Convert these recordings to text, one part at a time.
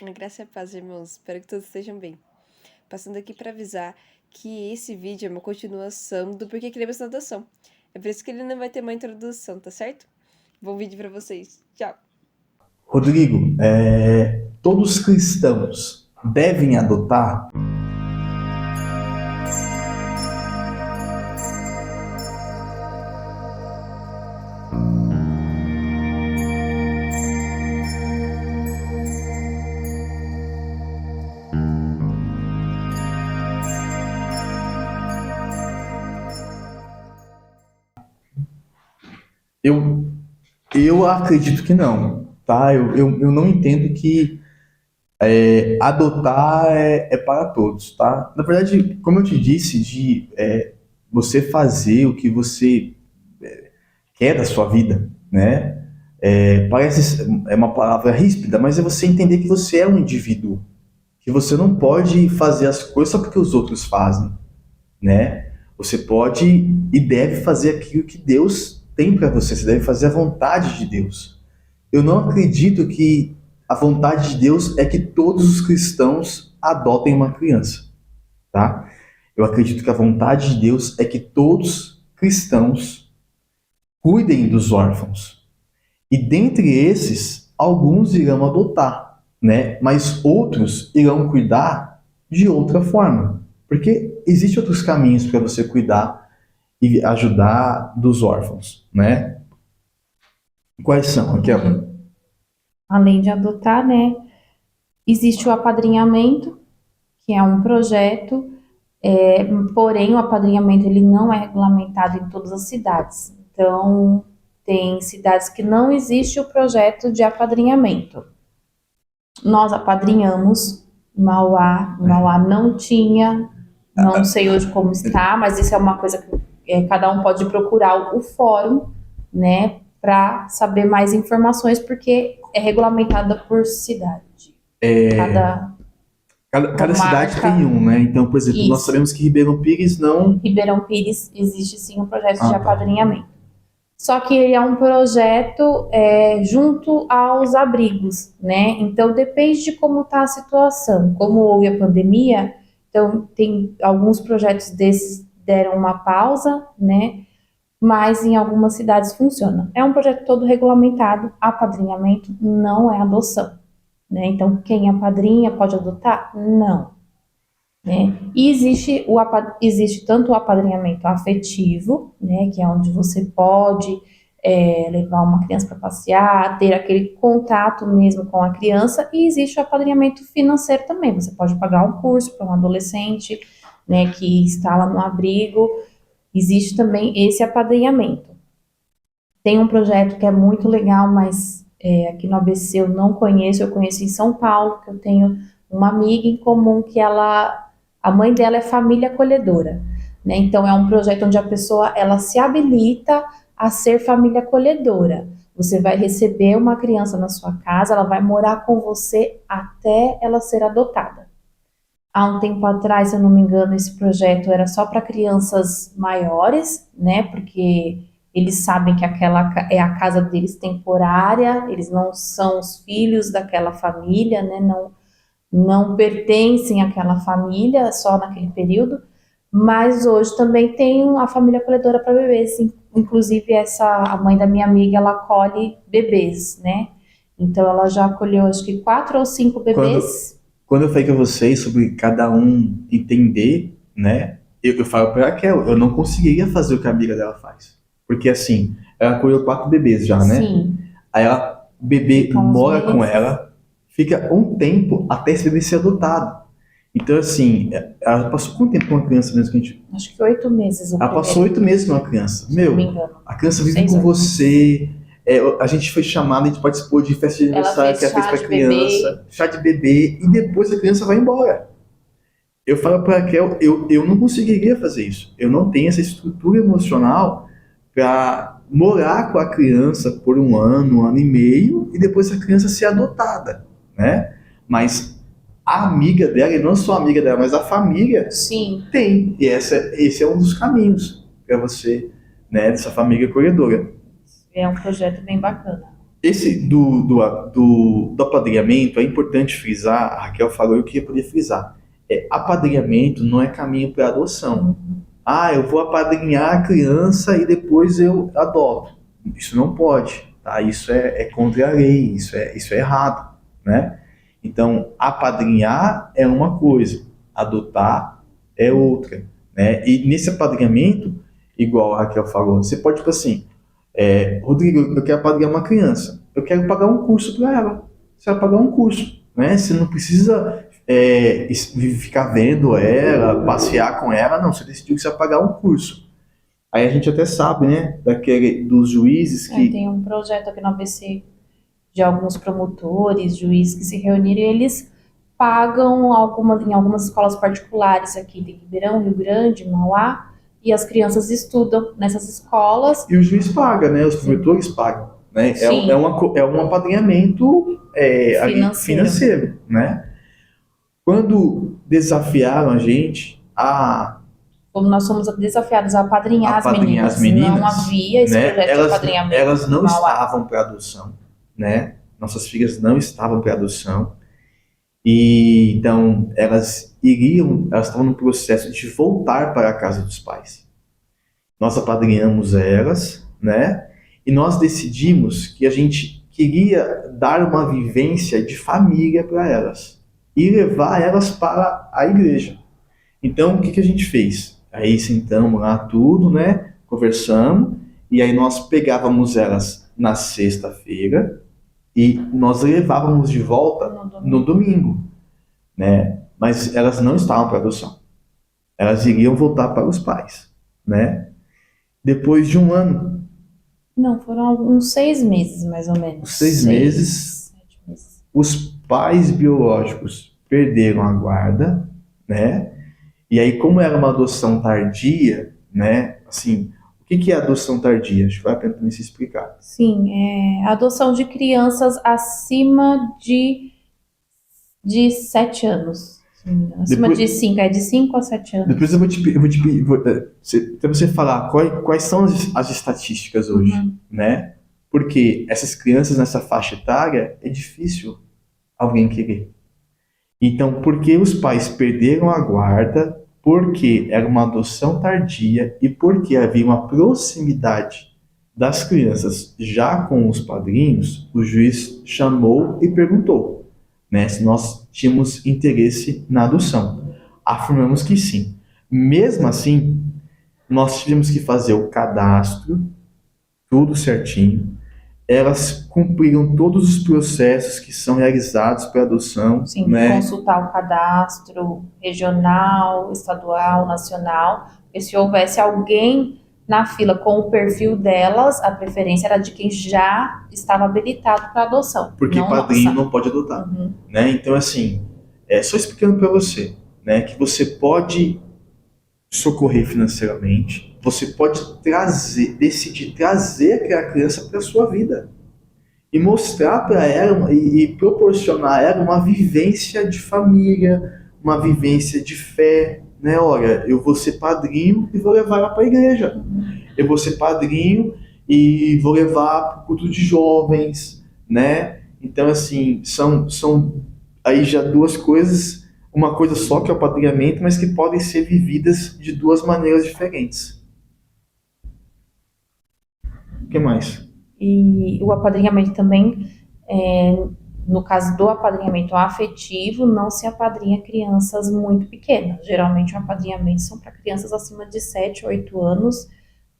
A graça e a paz, irmãos. Espero que todos estejam bem. Passando aqui para avisar que esse vídeo é uma continuação do Porquê Queremos na Adoção. É por isso que ele não vai ter uma introdução, tá certo? Bom vídeo para vocês. Tchau. Rodrigo, todos os cristãos devem adotar? Eu, eu acredito que não, tá? Eu não entendo que adotar é para todos, tá? Na verdade, como eu te disse, você fazer o que você quer da sua vida, né? Parece uma palavra ríspida, mas é você entender que você é um indivíduo, que você não pode fazer as coisas só porque os outros fazem, né? Você pode e deve fazer aquilo que Deus tem para você. Você deve fazer a vontade de Deus. Eu não acredito que a vontade de Deus é que todos os cristãos adotem uma criança, tá? Eu acredito que a vontade de Deus é que todos cristãos cuidem dos órfãos. E dentre esses, alguns irão adotar, né? Mas outros irão cuidar de outra forma. Porque existem outros caminhos para você cuidar e ajudar dos órfãos, né? Quais são, Raquel? Além de adotar, né, existe o apadrinhamento, que é um projeto, porém o apadrinhamento ele não é regulamentado em todas as cidades. Então, tem cidades que não existe o projeto de apadrinhamento. Nós apadrinhamos Mauá não tinha, não sei hoje como está, mas isso é uma coisa que cada um pode procurar o fórum, né, para saber mais informações, porque é regulamentada por cidade. Cada cidade tem um, né? Então, por exemplo, nós Isso. sabemos que Ribeirão Pires não... Ribeirão Pires existe sim um projeto de tá. apadrinhamento. Só que ele é um projeto junto aos abrigos, né? Então depende de como está a situação. Como houve a pandemia, então tem alguns projetos desses deram uma pausa, né? Mas em algumas cidades funciona. É um projeto todo regulamentado, apadrinhamento não é adoção, né? Então quem apadrinha pode adotar? Não. Né? E existe tanto o apadrinhamento afetivo, né, que é onde você pode levar uma criança para passear, ter aquele contato mesmo com a criança, e existe o apadrinhamento financeiro também. Você pode pagar um curso para um adolescente, né, que está lá no abrigo. Existe também esse apadrinhamento. Tem um projeto que é muito legal, mas aqui no ABC eu não conheço, eu conheço em São Paulo, que eu tenho uma amiga em comum que a mãe dela é família acolhedora, né? Então é um projeto onde a pessoa ela se habilita a ser família acolhedora. Você vai receber uma criança na sua casa, ela vai morar com você até ela ser adotada. Há um tempo atrás, se eu não me engano, esse projeto era só para crianças maiores, né? Porque eles sabem que aquela é a casa deles temporária, eles não são os filhos daquela família, né? Não pertencem àquela família só naquele período, mas hoje também tem a família acolhedora para bebês, inclusive a mãe da minha amiga, ela acolhe bebês, né? Então ela já acolheu acho que 4 ou 5 bebês. Quando eu falei com vocês sobre cada um entender, né, eu falo para Raquel, eu não conseguiria fazer o que a amiga dela faz. Porque assim, ela acolheu 4 bebês já, né? Sim. Aí o bebê Fica uns mora com meses. ela, fica um tempo até esse bebê ser adotado. Então, assim, ela passou quanto tempo com uma criança mesmo que a gente... Acho que 8 meses. Ela passou 8 meses com uma criança. Se não me engano. A criança vive 6 com anos. você. A gente foi chamado, a gente participou de festa de aniversário que ela fez chá pra de criança, chá de bebê, e depois a criança vai embora. Eu falo pra Raquel, eu não conseguiria fazer isso. Eu não tenho essa estrutura emocional para morar com a criança por um ano e meio, e depois a criança ser adotada, né? Mas a amiga dela, e não só a amiga dela, mas a família, Sim. tem. E esse é um dos caminhos para você, né, dessa família acolhedora. É um projeto bem bacana. esse do apadrinhamento, é importante frisar, a Raquel falou e eu queria poder frisar. Apadrinhamento não é caminho para adoção. Ah, eu vou apadrinhar a criança e depois eu adoto. Isso não pode, tá? Isso é contra a lei, isso é errado, né? Então, apadrinhar é uma coisa, adotar é outra, né? E nesse apadrinhamento, igual a Raquel falou, você pode, tipo assim, Rodrigo, eu quero apadrinhar uma criança, eu quero pagar um curso para ela. Você vai pagar um curso, né? Você não precisa ficar vendo ela, passear com ela, não. Você decidiu que você vai pagar um curso. Aí a gente até sabe, né, dos juízes que... Tem um projeto aqui no ABC de alguns promotores, juízes que se reuniram e eles pagam em algumas escolas particulares aqui, tem Ribeirão, Rio Grande, Mauá, e as crianças estudam nessas escolas. E o juiz paga, né? Os promotores pagam, né? Sim. É um apadrinhamento financeiro, né? Quando desafiaram a gente como nós somos desafiados a apadrinhar as meninas, não havia esse projeto de apadrinhamento. Elas não estavam para adoção, né? Nossas filhas não estavam para adoção. E então elas estavam no processo de voltar para a casa dos pais. Nós apadrinhamos elas, né? E nós decidimos que a gente queria dar uma vivência de família para elas e levar elas para a igreja. Então, o que a gente fez? Aí sentamos lá tudo, né? Conversamos, e aí nós pegávamos elas na sexta-feira e nós levávamos de volta no domingo, né? Mas elas não estavam para adoção. Elas iriam voltar para os pais, né? Depois de um ano. Não, foram uns 6 meses, mais ou menos. 7 meses. Os pais biológicos perderam a guarda, né? E aí, como era uma adoção tardia, né? Assim, o que é adoção tardia? Acho que vai para mim se explicar. Sim, a adoção de crianças acima de 7 anos. Acima de 5, de 5 a 7 anos. Depois eu vou te pedir, para você falar quais são as estatísticas hoje, né? Porque essas crianças nessa faixa etária é difícil alguém querer. Então, porque os pais perderam a guarda, porque era uma adoção tardia e porque havia uma proximidade das crianças já com os padrinhos, o juiz chamou e perguntou, né, se nós tínhamos interesse na adoção. Afirmamos que sim. Mesmo assim, nós tivemos que fazer o cadastro, tudo certinho. Elas cumpriram todos os processos que são realizados para adoção. Sim, né? Consultar o cadastro regional, estadual, nacional. E se houvesse alguém na fila com o perfil delas, a preferência era de quem já estava habilitado para adoção. Porque padrinho não pode adotar. Né? Então, assim, só explicando para você, né, que você pode socorrer financeiramente, você pode decidir trazer aquela criança para a sua vida e mostrar para ela e proporcionar a ela uma vivência de família, uma vivência de fé, né? Olha, eu vou ser padrinho e vou levar ela para a igreja. Eu vou ser padrinho e vou levar para o culto de jovens, né? Então, assim, são aí já duas coisas, uma coisa só que é o apadrinhamento, mas que podem ser vividas de duas maneiras diferentes. O que mais? E o apadrinhamento também, no caso do apadrinhamento afetivo, não se apadrinha crianças muito pequenas. Geralmente o apadrinhamento são para crianças acima de 7, 8 anos,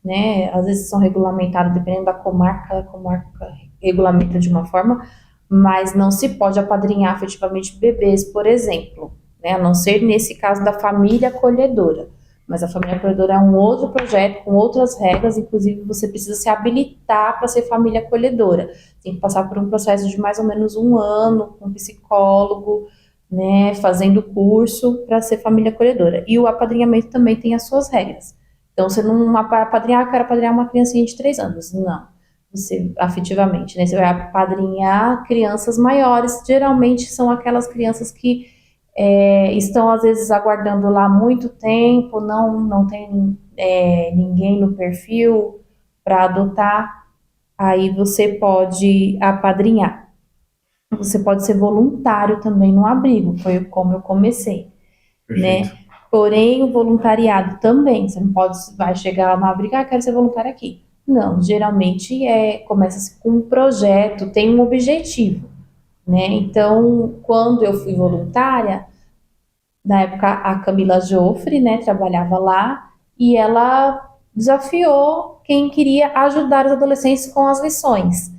né? Às vezes são regulamentadas, dependendo da comarca, a comarca regulamenta de uma forma, mas não se pode apadrinhar afetivamente bebês, por exemplo, né? A não ser nesse caso da família acolhedora. Mas a família acolhedora é um outro projeto com outras regras, inclusive você precisa se habilitar para ser família acolhedora. Tem que passar por um processo de mais ou menos 1 ano com um psicólogo, né, fazendo curso para ser família acolhedora. E o apadrinhamento também tem as suas regras. Então você não quero apadrinhar uma criancinha de 3 anos. Não. Você, afetivamente, né, você vai apadrinhar crianças maiores, geralmente são aquelas crianças que estão às vezes aguardando lá muito tempo, não tem ninguém no perfil para adotar, aí você pode apadrinhar. Você pode ser voluntário também no abrigo, foi como eu comecei, né? Perfeito. Porém, o voluntariado também, você não pode, vai chegar lá no abrigo, quero ser voluntário aqui. Não, geralmente começa com um projeto, tem um objetivo, né? Então, quando eu fui voluntária, na época a Camila Joffre, né, trabalhava lá, e ela desafiou quem queria ajudar os adolescentes com as lições.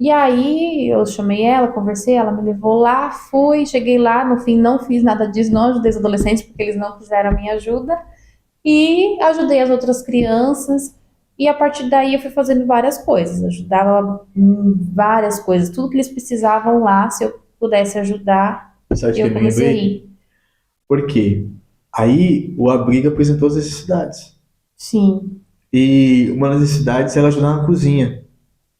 E aí eu chamei ela, conversei, ela me levou lá, fui, cheguei lá, no fim não fiz nada disso, não ajudei os adolescentes porque eles não quiseram a minha ajuda, e ajudei as outras crianças, e a partir daí eu fui fazendo várias coisas, ajudava em várias coisas, tudo que eles precisavam lá, se eu pudesse ajudar, Sabe o que eu eu me comecei a lembrei? ir. Por quê? Aí o abrigo apresentou as necessidades. Sim, E uma das necessidades era ajudar na cozinha.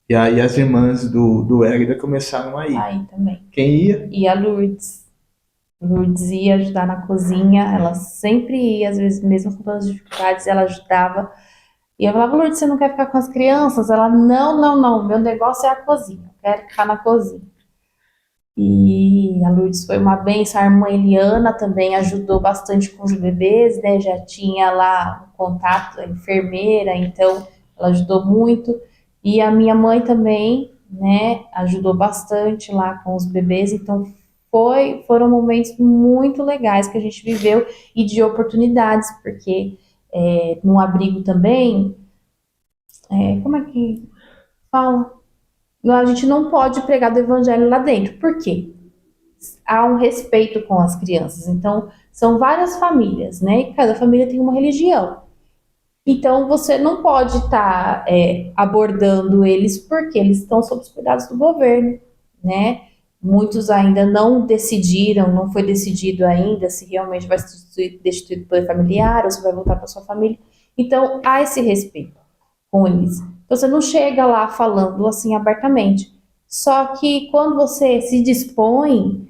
E aí as irmãs do Hélida começaram a ir. aí também. Quem ia? E a Lourdes. Lourdes ia ajudar na cozinha, ela sempre ia, às vezes, mesmo com todas as dificuldades, ela ajudava. E eu falava, Lourdes, você não quer ficar com as crianças? Ela, não, não, não, meu negócio é a cozinha, eu quero ficar na cozinha. E a Lourdes foi uma benção, a irmã Eliana também ajudou bastante com os bebês, né? Já tinha lá um contato, a enfermeira, então ela ajudou muito. E a minha mãe também, né, ajudou bastante lá com os bebês, então foram momentos muito legais que a gente viveu e de oportunidades, porque no abrigo também, como é que fala? A gente não pode pregar do evangelho lá dentro. Por quê? Há um respeito com as crianças. Então, são várias famílias, né? E cada família tem uma religião. Então, você não pode estar abordando eles porque eles estão sob os cuidados do governo, né? Muitos ainda não decidiram, não foi decidido ainda se realmente vai ser destituído do poder familiar ou se vai voltar para sua família. Então, há esse respeito com eles. Você não chega lá falando assim abertamente. Só que quando você se dispõe,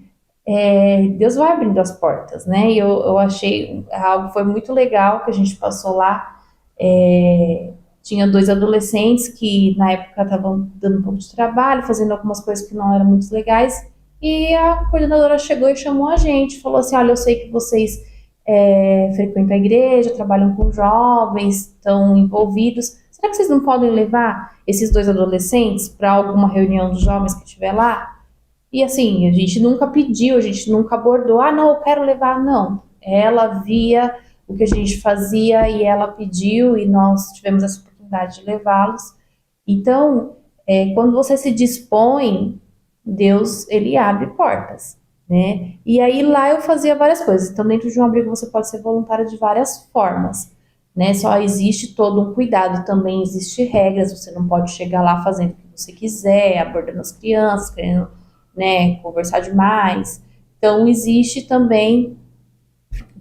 Deus vai abrindo as portas, né? E eu achei algo foi muito legal que a gente passou lá. Tinha dois adolescentes que na época estavam dando um pouco de trabalho, fazendo algumas coisas que não eram muito legais. E a coordenadora chegou e chamou a gente, falou assim: olha, eu sei que vocês frequentam a igreja, trabalham com jovens, estão envolvidos. Será que vocês não podem levar esses dois adolescentes para alguma reunião dos jovens que estiver lá? E assim, a gente nunca pediu, a gente nunca abordou, não, eu quero levar, não. Ela via o que a gente fazia e ela pediu e nós tivemos essa oportunidade de levá-los. Então, quando você se dispõe, Deus, ele abre portas, né? E aí lá eu fazia várias coisas. Então, dentro de um abrigo você pode ser voluntário de várias formas, né? Só existe todo um cuidado, também existe regras, você não pode chegar lá fazendo o que você quiser, abordando as crianças, querendo, né, conversar demais. Então, existe também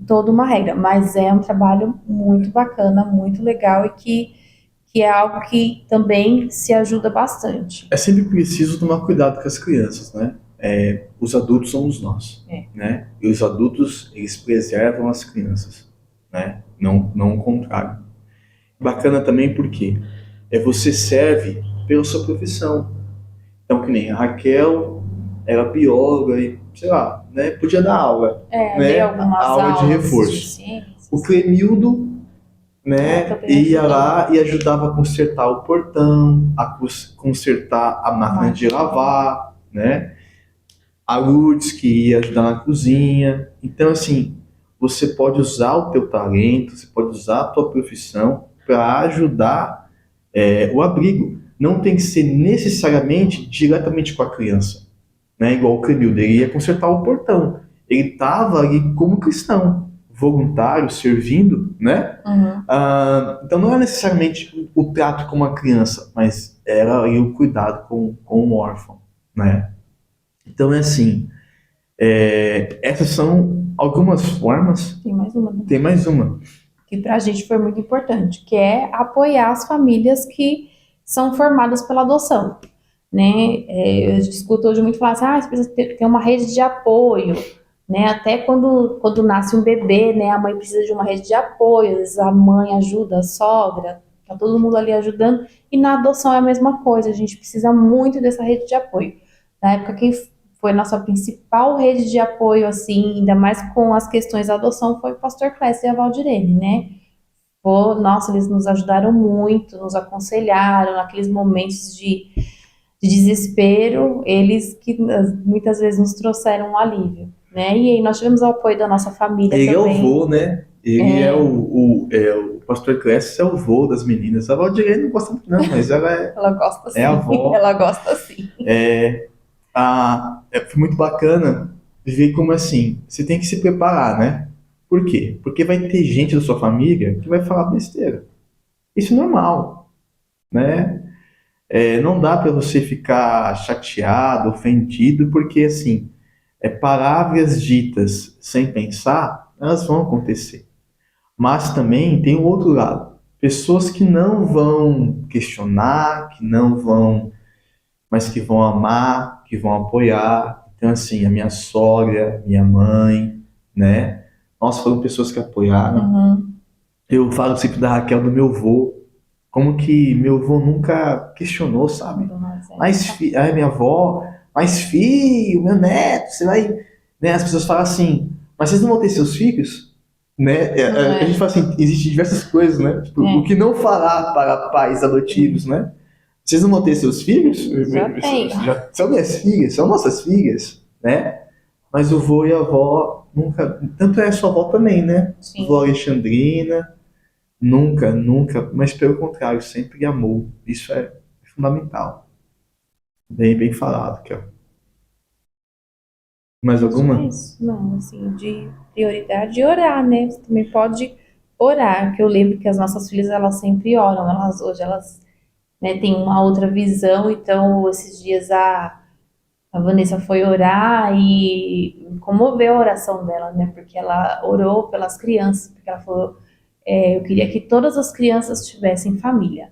toda uma regra, mas é um trabalho muito bacana, muito legal e que é algo que também se ajuda bastante. É sempre preciso tomar cuidado com as crianças, né? Os adultos somos nós, né? E os adultos, eles preservam as crianças, né? Não o contrário. Bacana também porque você serve pela sua profissão. Então, que nem a Raquel, era bióloga e, sei lá, né? Podia dar aula, né? Algumas Aula de aulas reforço. ciências. O Clemildo, né, ia lá e ajudava a consertar o portão, a consertar a máquina de lavar, né? A Lourdes que ia ajudar na cozinha. Então, assim, você pode usar o teu talento, você pode usar a tua profissão para ajudar o abrigo. Não tem que ser necessariamente diretamente com a criança, né? Igual o Clemildo, ele ia consertar o portão. Ele estava ali como cristão, voluntário, servindo, né? Uhum. Então não é necessariamente o trato com uma criança, mas era ali o cuidado com um órfão, né? Então é assim, essas são algumas formas. Tem mais uma. Tem mais uma. Que para a gente foi muito importante, que é apoiar as famílias que são formadas pela adoção, né? Eu escuto hoje muito falar assim, você precisa ter uma rede de apoio, né? Até quando nasce um bebê, né? A mãe precisa de uma rede de apoio, às vezes a mãe ajuda a sogra, tá todo mundo ali ajudando, e na adoção é a mesma coisa, a gente precisa muito dessa rede de apoio. Na época, quem foi nossa principal rede de apoio, assim, ainda mais com as questões da adoção, foi o pastor Clécio e a Valdirene, né? Pô, nossa, eles nos ajudaram muito, nos aconselharam naqueles momentos de desespero, eles que muitas vezes nos trouxeram um alívio, né? E aí nós tivemos o apoio da nossa família Ele é o também. vô, né? Ele é o pastor Clécio, é o vô das meninas. A Valdirene não gosta muito, não, mas ela Ela gosta sim, é a avó. ela gosta sim. Foi muito bacana ver como assim, você tem que se preparar, né? Por quê? Porque vai ter gente da sua família que vai falar besteira. Isso é normal, né? Não dá para você ficar chateado, ofendido, porque assim, palavras ditas sem pensar, elas vão acontecer. Mas também tem o outro lado. Pessoas que não vão questionar, que não vão, mas que vão amar, que vão apoiar. Então, assim, a minha sogra, minha mãe, né? Nossa, foram pessoas que apoiaram. Uhum. Eu falo sempre da Raquel, do meu avô, como que meu avô nunca questionou, sabe? Ai, minha avó, mas filho, meu neto, você vai. Né? As pessoas falam assim, mas vocês não vão ter seus filhos? Né? A gente fala assim, existem diversas coisas, né? Tipo, o que não falar para pais adotivos, né? Vocês não vão ter seus filhos? Já tem. São minhas filhas, são nossas filhas, né? Mas o vô e a avó nunca. Tanto é a sua avó também, né? Sim. Vó Alexandrina, nunca, nunca, mas pelo contrário, sempre amou. Isso é fundamental. Bem, bem falado, Kel. Mais alguma? Isso, não, assim, de prioridade de orar, né? Você também pode orar, que eu lembro que as nossas filhas, elas sempre oram, hoje elas, né, têm uma outra visão, então esses dias a Vanessa foi orar e comoveu a oração dela, né? Porque ela orou pelas crianças, porque ela falou, eu queria que todas as crianças tivessem família,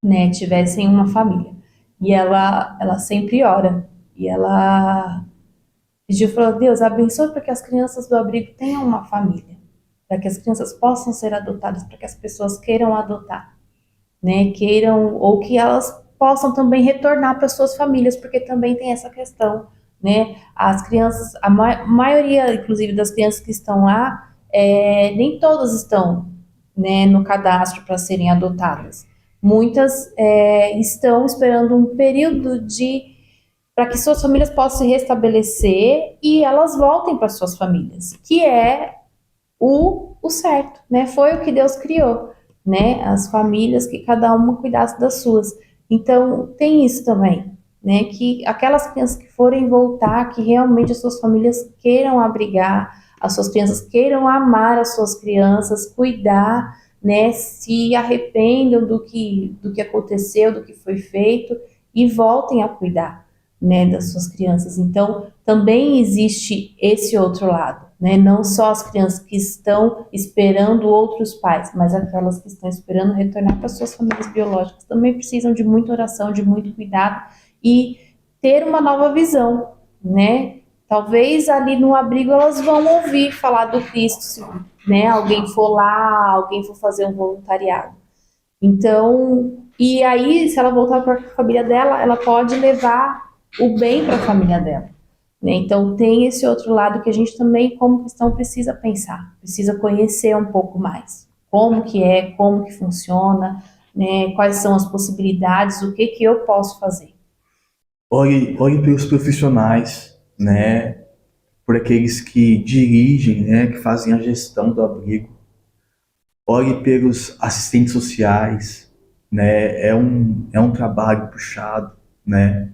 né? Tivessem uma família. E ela sempre ora. E ela pediu, falou, Deus, abençoe para que as crianças do abrigo tenham uma família, para que as crianças possam ser adotadas, para que as pessoas queiram adotar, né? Queiram, ou que elas possam também retornar para suas famílias, porque também tem essa questão, né? As crianças, a maioria, inclusive, das crianças que estão lá, nem todas estão, né, no cadastro para serem adotadas. Muitas estão esperando um período para que suas famílias possam se restabelecer e elas voltem para suas famílias, que é o certo, né? Foi o que Deus criou, né? As famílias, que cada uma cuidasse das suas. Então, tem isso também, né? Que aquelas crianças que forem voltar, que realmente as suas famílias queiram abrigar, as suas crianças queiram amar as suas crianças, cuidar, né? Se arrependam do que aconteceu, do que foi feito e voltem a cuidar, né, das suas crianças. Então, também existe esse outro lado, né? Não só as crianças que estão esperando outros pais, mas aquelas que estão esperando retornar para suas famílias biológicas também precisam de muita oração, de muito cuidado e ter uma nova visão, né? Talvez ali no abrigo elas vão ouvir falar do Cristo, se, né, alguém for lá, alguém for fazer um voluntariado. Então, e aí, se ela voltar para a família dela, ela pode levar o bem para a família dela, né? Então tem esse outro lado que a gente também, como cristão, precisa pensar, precisa conhecer um pouco mais, como que funciona, né? Quais são as possibilidades, o que eu posso fazer. Ore pelos profissionais, né? Por aqueles que dirigem, né? Que fazem a gestão do abrigo. Ore pelos assistentes sociais, né? É um trabalho puxado, né?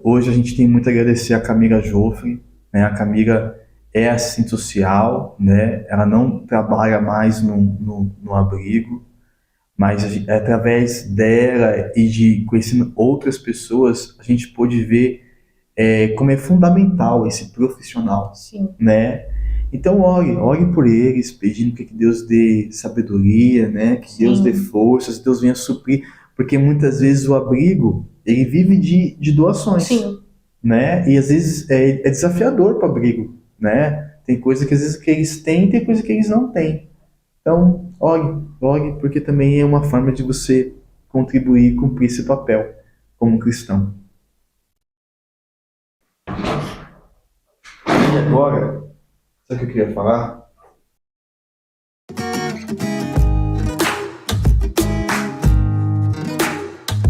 Hoje a gente tem muito a agradecer a Camila Joffre, né? A Camila é assistente social, né? Ela não trabalha mais no abrigo, mas através dela e de conhecendo outras pessoas, a gente pôde ver como é fundamental esse profissional, Sim. né? Então ore por eles, pedindo que Deus dê sabedoria, né? Que Deus dê forças, que Deus venha suprir, porque muitas vezes o abrigo ele vive de doações, Sim. né? E às vezes é desafiador para o abrigo, né? Tem coisa que às vezes que eles têm, tem coisa que eles não têm. Então, ore ore, porque também é uma forma de você contribuir e cumprir esse papel como cristão. E agora, sabe o que eu queria falar?